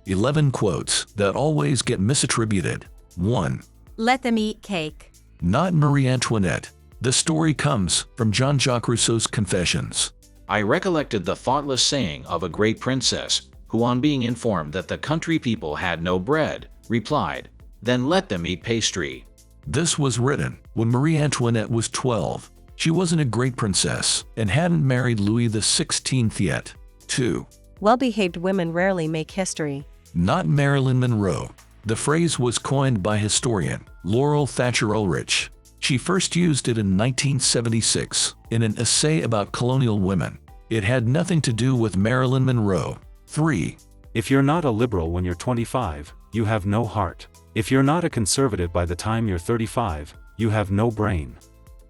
11 quotes that always get misattributed. 1. Let them eat cake. Not Marie Antoinette. The story comes from Jean-Jacques Rousseau's Confessions. I recollected the thoughtless saying of a great princess, who on being informed that the country people had no bread, replied, "Then let them eat pastry." This was written when Marie Antoinette was 12. She wasn't a great princess and hadn't married Louis XVI yet. 2. Well-behaved women rarely make history. Not Marilyn Monroe. The phrase was coined by historian Laurel Thatcher Ulrich. She first used it in 1976 in an essay about colonial women. It had nothing to do with Marilyn Monroe. 3. If you're not a liberal when you're 25, you have no heart. If you're not a conservative by the time you're 35, you have no brain.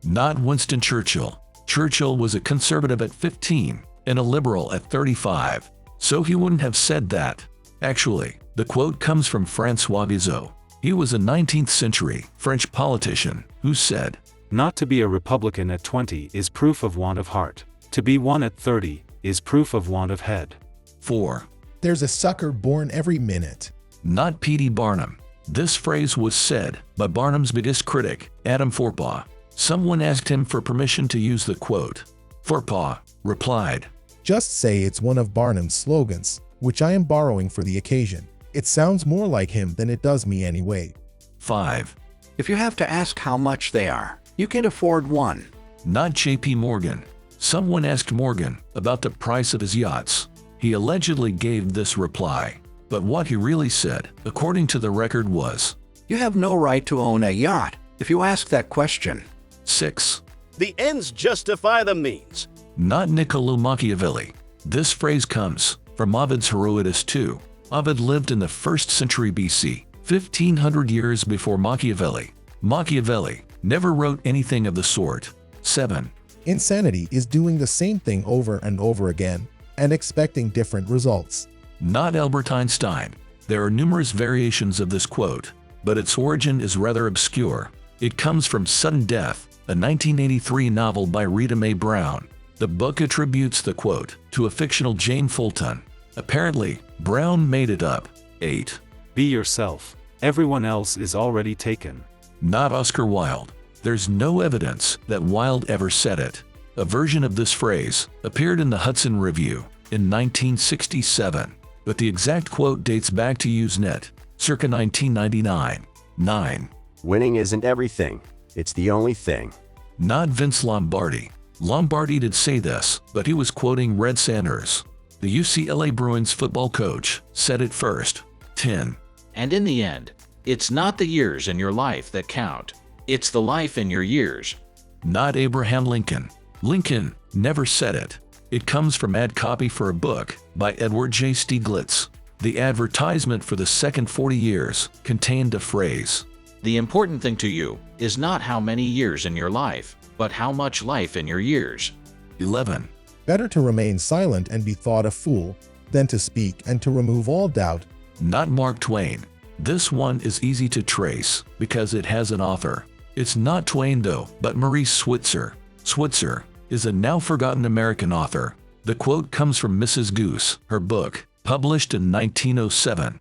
Not Winston Churchill. Churchill was a conservative at 15 and a liberal at 35, so he wouldn't have said that. Actually, the quote comes from François Vizot. He was a 19th century French politician who said, "Not to be a Republican at 20 is proof of want of heart. To be one at 30 is proof of want of head." 4. There's a sucker born every minute. Not P.T. Barnum. This phrase was said by Barnum's biggest critic, Adam Forepaugh. Someone asked him for permission to use the quote. Forepaugh replied, Just say it's one of Barnum's slogans, which I am borrowing for the occasion. It sounds more like him than it does me anyway. 5. If you have to ask how much they are, you can afford one. Not J.P. Morgan. Someone asked Morgan about the price of his yachts. He allegedly gave this reply, but what he really said, according to the record, was, You have no right to own a yacht if you ask that question. 6. The ends justify the means. Not Niccolo Machiavelli. This phrase comes from Ovid's Herodotus II. Ovid lived in the 1st century BC, 1500 years before Machiavelli. Machiavelli never wrote anything of the sort. 7. Insanity is doing the same thing over and over again and expecting different results. Not Albert Einstein. There are numerous variations of this quote, but its origin is rather obscure. It comes from Sudden Death, a 1983 novel by Rita Mae Brown. The book attributes the quote to a fictional Jane Fulton. Apparently, Brown made it up. 8. Be yourself. Everyone else is already taken. Not Oscar Wilde. There's no evidence that Wilde ever said it. A version of this phrase appeared in the Hudson Review in 1967, but the exact quote dates back to Usenet, circa 1999. 9. Winning isn't everything, it's the only thing. Not Vince Lombardi. Lombardi did say this, but he was quoting Red Sanders. The UCLA Bruins football coach said it first. 10. And in the end, it's not the years in your life that count. It's the life in your years. Not Abraham Lincoln. Lincoln never said it. It comes from ad copy for a book by Edward J. Stieglitz. The advertisement for the second 40 years contained a phrase. The important thing to you is not how many years in your life, but how much life in your years. 11. Better to remain silent and be thought a fool than to speak and to remove all doubt. Not Mark Twain. This one is easy to trace because it has an author. It's not Twain though, but Maurice Switzer. Switzer is a now forgotten American author. The quote comes from Mrs. Goose, her book, published in 1907.